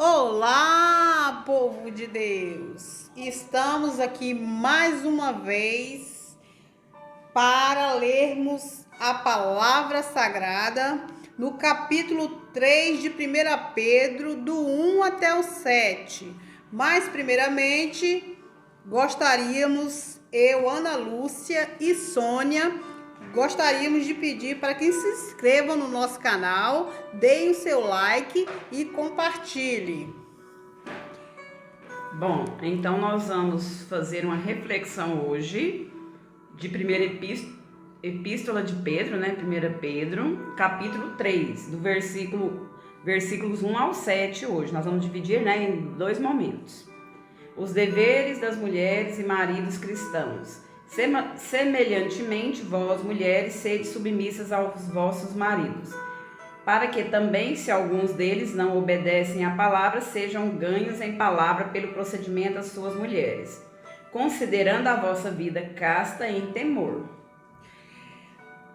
Olá, povo de Deus! Estamos aqui mais uma vez para lermos a palavra sagrada no capítulo 3 de 1 Pedro, do 1 até o 7. Mas, primeiramente, gostaríamos, eu, Ana Lúcia e Sônia, gostaríamos de pedir para que se inscrevam no nosso canal, deem o seu like e compartilhe. Bom, então nós vamos fazer uma reflexão hoje de primeira epístola de Pedro, 1 Pedro, capítulo 3, do versículos 1 ao 7 hoje. Nós vamos dividir, em dois momentos. Os deveres das mulheres e maridos cristãos. Semelhantemente, vós, mulheres, sede submissas aos vossos maridos, para que também, se alguns deles não obedecem à palavra, sejam ganhos em palavra pelo procedimento das suas mulheres, considerando a vossa vida casta em temor.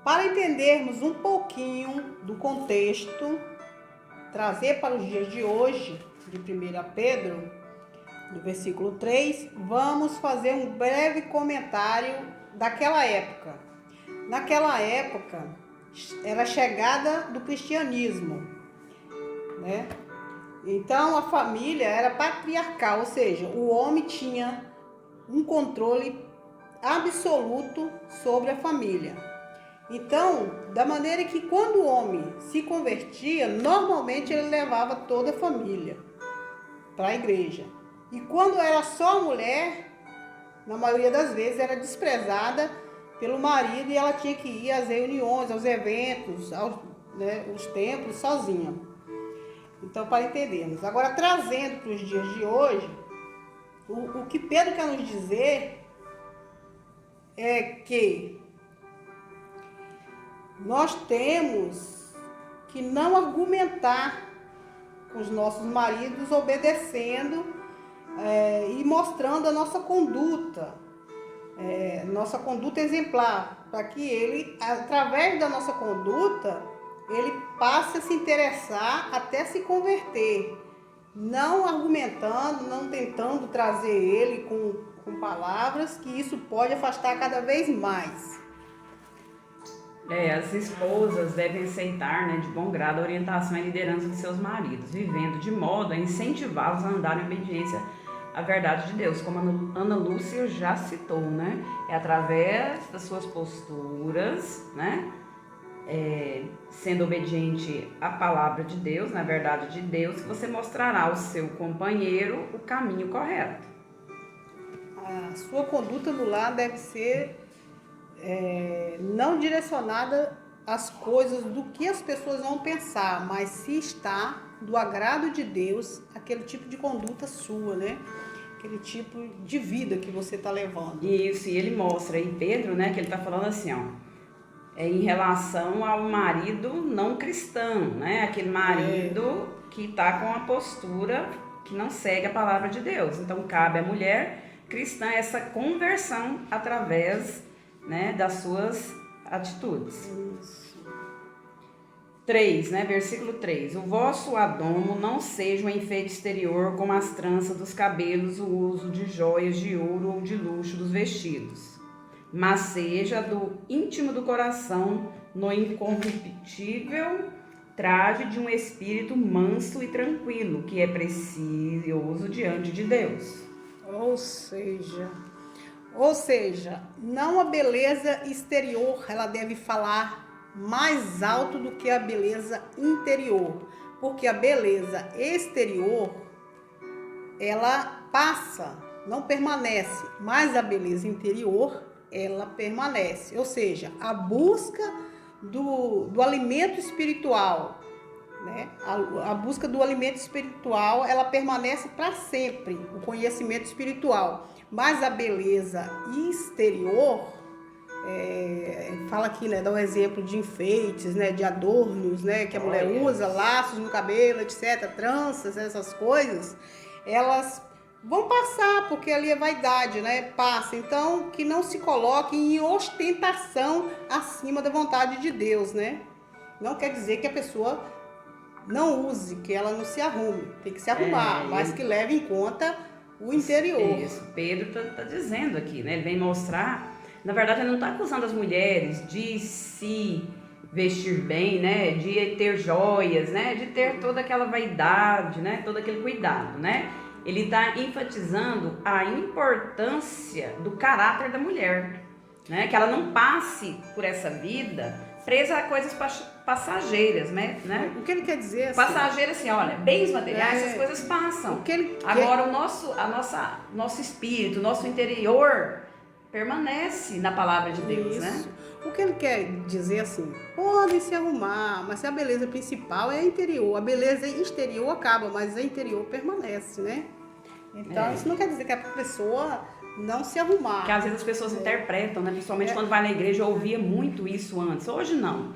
Para entendermos um pouquinho do contexto, trazer para os dias de hoje, de 1 Pedro, do versículo 3, vamos fazer um breve comentário daquela época. Naquela época, era a chegada do cristianismo, né? Então, a família era patriarcal, ou seja, o homem tinha um controle absoluto sobre a família. Então, da maneira que quando o homem se convertia, normalmente ele levava toda a família para a igreja. E quando era só a mulher, na maioria das vezes era desprezada pelo marido e ela tinha que ir às reuniões, aos eventos, aos templos sozinha. Então, para entendermos. Agora, trazendo para os dias de hoje, o que Pedro quer nos dizer é que nós temos que não argumentar com os nossos maridos obedecendo e mostrando a nossa conduta exemplar, para que ele, através da nossa conduta, ele passe a se interessar até se converter, não argumentando, não tentando trazer ele com palavras, que isso pode afastar cada vez mais. As esposas devem aceitar, de bom grado, a orientação e liderança de seus maridos, vivendo de modo a incentivá-los a andar em obediência à verdade de Deus, como a Ana Lúcia já citou, É através das suas posturas, sendo obediente à palavra de Deus, na verdade de Deus, que você mostrará ao seu companheiro o caminho correto. A sua conduta no lar deve ser não direcionada às coisas do que as pessoas vão pensar, mas se está do agrado de Deus, aquele tipo de conduta sua, aquele tipo de vida que você está levando. Isso, e ele mostra aí, Pedro, que ele está falando assim, em relação ao marido não cristão, aquele marido que está com a postura que não segue a palavra de Deus. Então, cabe à mulher cristã essa conversão através das suas atitudes. Isso. 3, versículo 3. O vosso adorno não seja um enfeite exterior, como as tranças dos cabelos, o uso de joias de ouro ou de luxo dos vestidos, mas seja do íntimo do coração, no incorruptível traje de um espírito manso e tranquilo, que é precioso diante de Deus. Ou seja, não a beleza exterior, ela deve falar mais alto do que a beleza interior, porque a beleza exterior, ela passa, não permanece, mas a beleza interior, ela permanece. Ou seja, a busca do alimento espiritual, a busca do alimento espiritual, ela permanece para sempre, o conhecimento espiritual. Mas a beleza exterior, fala aqui, dá um exemplo de enfeites, de adornos, que a mulher usa, laços no cabelo, etc., tranças, essas coisas, elas vão passar, porque ali é vaidade, passa. Então, que não se coloque em ostentação acima da vontade de Deus, Não quer dizer que a pessoa não use, que ela não se arrume. Tem que se arrumar, mas que leve em conta o interior. Isso, Pedro tá dizendo aqui, né? Ele vem mostrar, na verdade ele não está acusando as mulheres de se vestir bem, né? De ter joias, né? De ter toda aquela vaidade, né? Todo aquele cuidado, né? Ele está enfatizando a importância do caráter da mulher, né? Que ela não passe por essa vida presa a coisas passageiras, né? O que ele quer dizer assim? Passageiro assim, olha, bens materiais, essas coisas passam. Agora o nosso espírito, o nosso interior permanece na palavra de Deus, né? O que ele quer dizer assim, podem se arrumar, mas a beleza principal é a interior. A beleza exterior acaba, mas a interior permanece, né? Então, isso não quer dizer que a pessoa não se arrumar. Porque às vezes as pessoas interpretam, né? Principalmente quando vai na igreja, eu ouvia muito isso antes. Hoje não.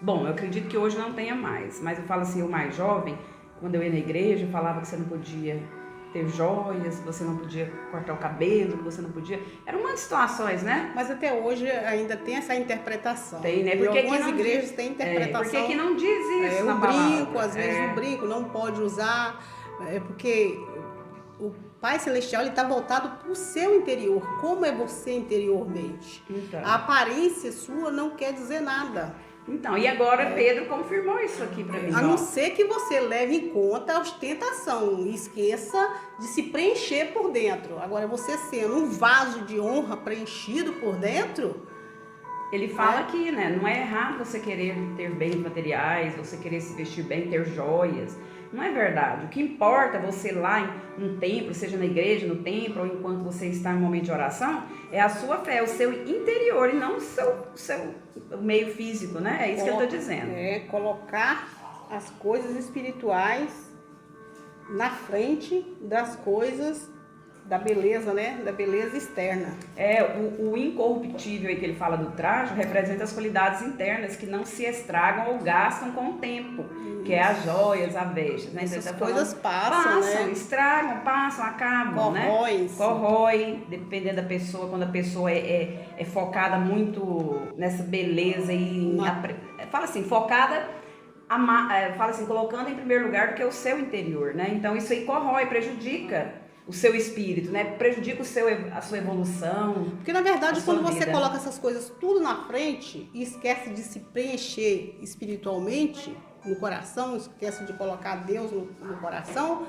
Bom, eu acredito que hoje não tenha mais. Mas eu falo assim, eu mais jovem, quando eu ia na igreja, eu falava que você não podia ter joias, que você não podia cortar o cabelo, que você não podia... Eram muitas situações, né? Mas até hoje ainda tem essa interpretação. Tem, né? Porque algumas igrejas têm interpretação. Porque que não diz isso na o palavra. brinco, às vezes o brinco não pode usar, porque o Pai Celestial está voltado para o seu interior. Como é você interiormente? Então. A aparência sua não quer dizer nada. Então, e agora Pedro confirmou isso aqui para mim. A não ser que você leve em conta a ostentação e esqueça de se preencher por dentro. Agora, você sendo um vaso de honra preenchido por dentro... Ele fala aqui, né? Não é errado você querer ter bens materiais, você querer se vestir bem, ter joias. Não é verdade. O que importa você lá em um templo, seja na igreja, no templo, ou enquanto você está em um momento de oração, é a sua fé, o seu interior e não o seu meio físico, né? É isso que ele está dizendo. É colocar as coisas espirituais na frente das coisas da beleza, né? Da beleza externa. O incorruptível aí que ele fala do traje representa as qualidades internas que não se estragam ou gastam com o tempo, que é as joias, a veste, né? Essas então, coisas passam, né? Estragam, passam, acabam, corroem, dependendo da pessoa, quando a pessoa é focada muito nessa beleza e fala assim, focada, fala assim, colocando em primeiro lugar do que o seu interior, né? Então isso aí corrói, prejudica o seu espírito, né? Prejudica a sua evolução. Porque na verdade, quando você coloca essas coisas tudo na frente e esquece de se preencher espiritualmente no coração, esquece de colocar Deus no coração,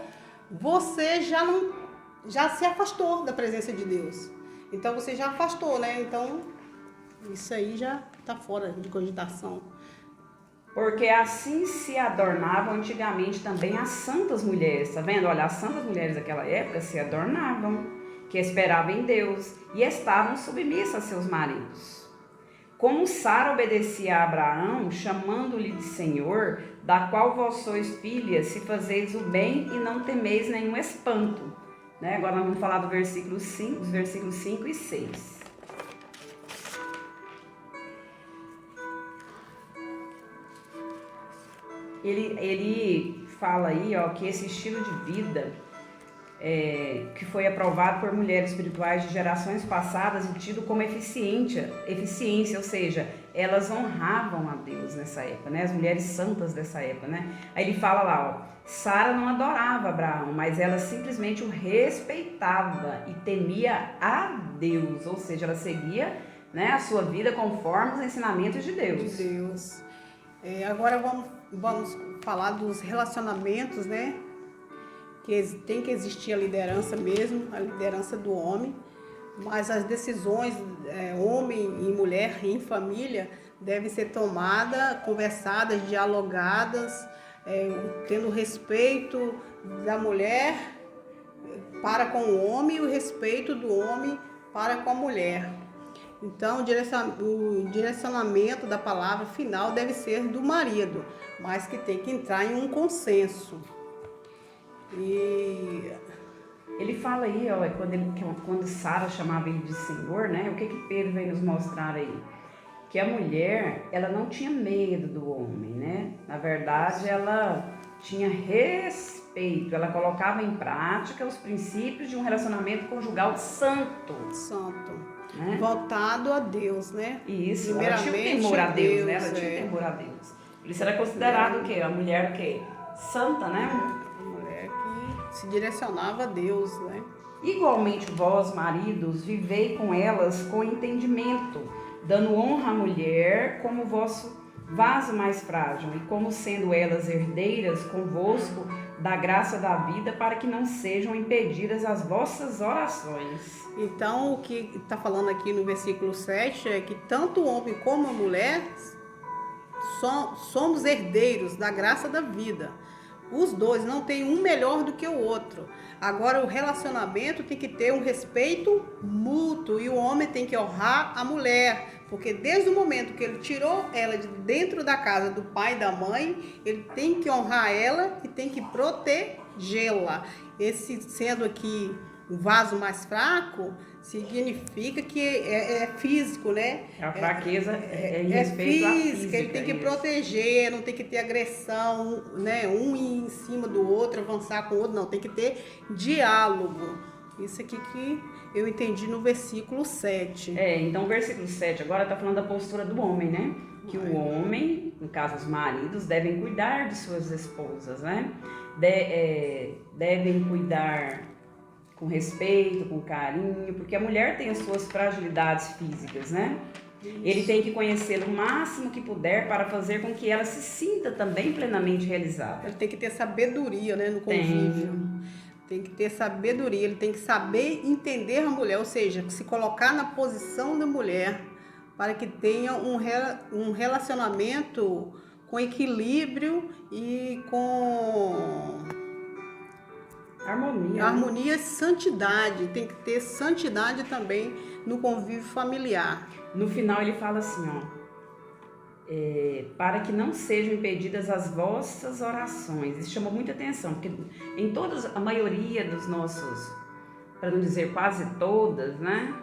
você já se afastou da presença de Deus. Então você já afastou, né? Então isso aí já está fora de cogitação. Porque assim se adornavam antigamente também as santas mulheres, tá vendo? Olha, as santas mulheres daquela época se adornavam, que esperavam em Deus e estavam submissas a seus maridos. Como Sara obedecia a Abraão, chamando-lhe de Senhor, da qual vós sois filhas, se fazeis o bem e não temeis nenhum espanto. Né? Agora nós vamos falar do versículo 5, dos versículos 5 e 6. Ele fala aí, ó, que esse estilo de vida que foi aprovado por mulheres espirituais de gerações passadas e tido como eficiência, ou seja, elas honravam a Deus nessa época, né? As mulheres santas dessa época, né? Aí ele fala lá, ó, Sara não adorava Abraão, mas ela simplesmente o respeitava e temia a Deus, ou seja, ela seguia, né, a sua vida conforme os ensinamentos de Deus. Agora vamos falar dos relacionamentos, né? Que tem que existir a liderança mesmo, a liderança do homem, mas as decisões, homem e mulher em família, devem ser tomadas, conversadas, dialogadas, tendo respeito da mulher para com o homem e o respeito do homem para com a mulher. Então, o direcionamento da palavra final deve ser do marido, mas que tem que entrar em um consenso. E ele fala aí, ó, quando Sara chamava ele de Senhor, né? O que Pedro vem nos mostrar aí? Que a mulher, ela não tinha medo do homem, né? Na verdade, ela tinha respeito, ela colocava em prática os princípios de um relacionamento conjugal santo. Né? Voltado a Deus, né? Isso, ela tinha temor a Deus, né? Ela tinha temor a Deus. Por isso era considerado o quê? A mulher o quê? santa, né? Uma mulher que se direcionava a Deus, né? Igualmente vós, maridos, vivei com elas com entendimento, dando honra à mulher como vosso vaso mais frágil, e como sendo elas herdeiras convosco da graça da vida, para que não sejam impedidas as vossas orações. Então, o que está falando aqui no versículo 7 é que tanto o homem como a mulher somos herdeiros da graça da vida. Os dois, não tem um melhor do que o outro. Agora, o relacionamento tem que ter um respeito mútuo e o homem tem que honrar a mulher, porque desde o momento que ele tirou ela de dentro da casa do pai e da mãe, ele tem que honrar ela e tem que protegê-la. Esse sendo aqui o vaso mais fraco, significa que é físico, né? A fraqueza é em respeito à física. Ele tem que proteger, não tem que ter agressão, né? Um em cima do outro, avançar com o outro, não. Tem que ter diálogo. Isso aqui que eu entendi no versículo 7. Então o versículo 7 agora está falando da postura do homem, né? Que o homem, no caso os maridos, devem cuidar de suas esposas, né? Devem cuidar com respeito, com carinho, porque a mulher tem as suas fragilidades físicas, né? Isso. Ele tem que conhecê-la o máximo que puder para fazer com que ela se sinta também plenamente realizada. Ele tem que ter sabedoria, né, no convívio. Tem que ter sabedoria, ele tem que saber entender a mulher, ou seja, se colocar na posição da mulher para que tenha um relacionamento com equilíbrio e com harmonia e santidade. Tem que ter santidade também no convívio familiar. No final ele fala assim, para que não sejam impedidas as vossas orações. Isso chamou muita atenção, porque em a maioria dos nossos, para não dizer quase todas, né,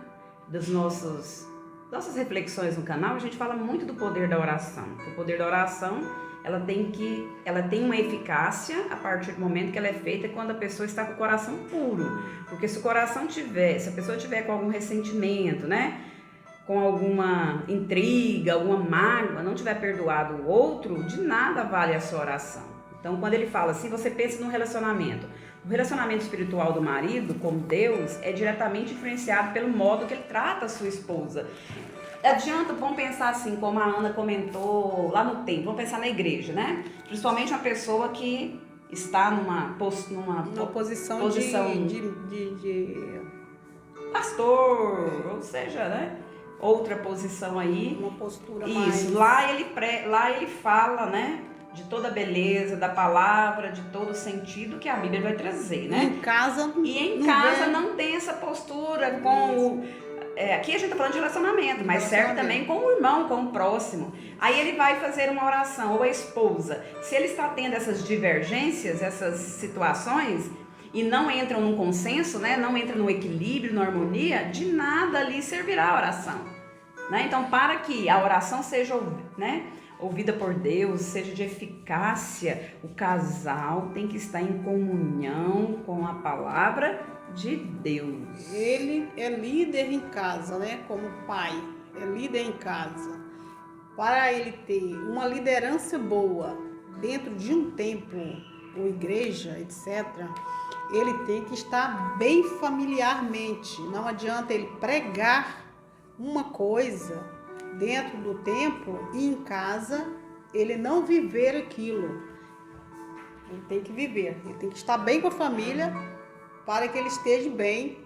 nossas reflexões no canal, a gente fala muito do poder da oração. O poder da oração, ela tem uma eficácia a partir do momento que ela é feita quando a pessoa está com o coração puro. Porque se a pessoa tiver com algum ressentimento, né, com alguma intriga, alguma mágoa, não tiver perdoado o outro, de nada vale a sua oração. Então, quando ele fala assim, você pensa no relacionamento. O relacionamento espiritual do marido com Deus é diretamente influenciado pelo modo que ele trata a sua esposa. Vamos pensar assim, como a Ana comentou lá no templo, vamos pensar na igreja, né? Principalmente uma pessoa que está numa posição de pastor, ou seja, né? Outra posição aí. Uma postura mais... Isso, lá ele fala, né? De toda a beleza, da palavra, de todo o sentido que a Bíblia vai trazer, né? Em casa não tem essa postura com aqui a gente está falando de relacionamento, mas serve também com o irmão, com o próximo. Aí ele vai fazer uma oração, ou a esposa. Se ele está tendo essas divergências, essas situações, e não entram num consenso, né? Não entram no equilíbrio, na harmonia, de nada ali servirá a oração. Né? Então, para que a oração seja ouvida por Deus, seja de eficácia, o casal tem que estar em comunhão com a palavra de Deus. Ele é líder em casa, né? Como pai, é líder em casa. Para ele ter uma liderança boa dentro de um templo ou igreja, etc., ele tem que estar bem familiarmente. Não adianta ele pregar uma coisa dentro do templo e em casa ele não viver aquilo. Ele tem que viver, ele tem que estar bem com a família para que ele esteja bem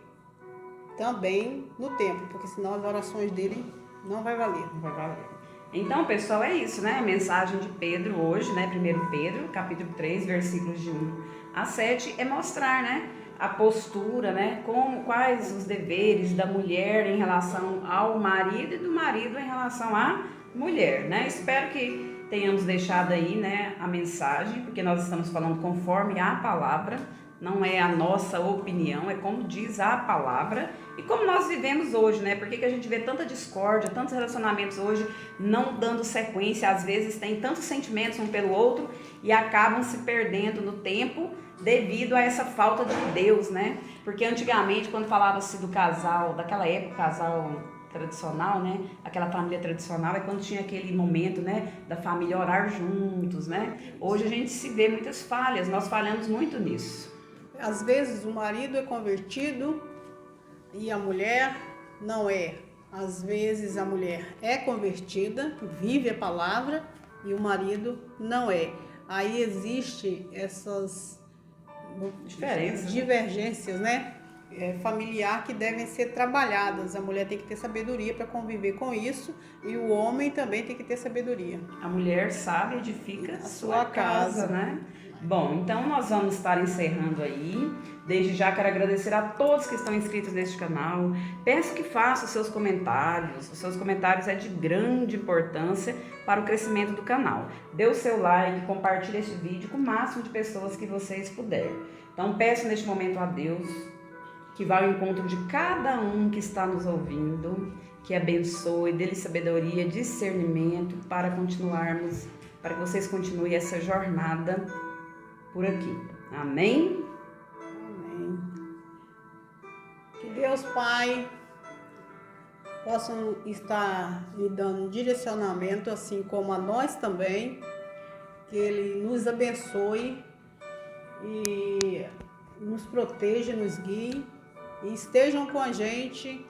também no templo, porque senão as orações dele não vai valer. Não vai valer. Então, pessoal, é isso, né? A mensagem de Pedro hoje, né? 1 Pedro, capítulo 3, versículos de 1 a 7, é mostrar, né? A postura, né? Quais os deveres da mulher em relação ao marido e do marido em relação à mulher, né? Espero que tenhamos deixado aí, né, a mensagem, porque nós estamos falando conforme a palavra, não é a nossa opinião, é como diz a palavra e como nós vivemos hoje, né? Por que a gente vê tanta discórdia, tantos relacionamentos hoje não dando sequência, às vezes tem tantos sentimentos um pelo outro e acabam se perdendo no tempo devido a essa falta de Deus, né? Porque antigamente, quando falava-se do casal, daquela época, casal tradicional, né? Aquela família tradicional é quando tinha aquele momento, né, da família orar juntos, né? Hoje a gente se vê muitas falhas, nós falhamos muito nisso. Às vezes o marido é convertido e a mulher não é. Às vezes a mulher é convertida, vive a palavra e o marido não é. Aí existe essas Diferenças, né? divergências, né? Familiar que devem ser trabalhadas. A mulher tem que ter sabedoria para conviver com isso e o homem também tem que ter sabedoria. A mulher sabe edifica A sua casa, né? Bom, então nós vamos estar encerrando aí. Desde já quero agradecer a todos que estão inscritos neste canal. Peço que façam os seus comentários. Os seus comentários é de grande importância para o crescimento do canal. Dê o seu like, compartilhe este vídeo com o máximo de pessoas que vocês puderem. Então peço neste momento a Deus que vá ao encontro de cada um que está nos ouvindo, que abençoe, dê-lhe sabedoria, discernimento para continuarmos, para que vocês continuem essa jornada por aqui. Amém? Amém. Que Deus Pai possa estar lhe dando direcionamento, assim como a nós também, que Ele nos abençoe e nos proteja, nos guie e estejam com a gente.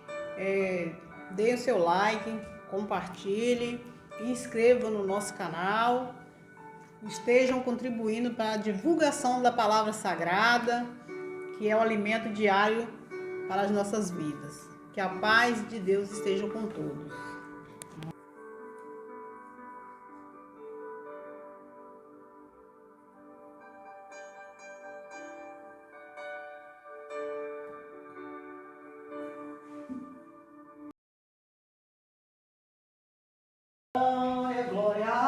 Deem o seu like, compartilhe, inscrevam no nosso canal, estejam contribuindo para a divulgação da palavra sagrada, que é o alimento diário para as nossas vidas. Que a paz de Deus esteja com todos. Glória, glória.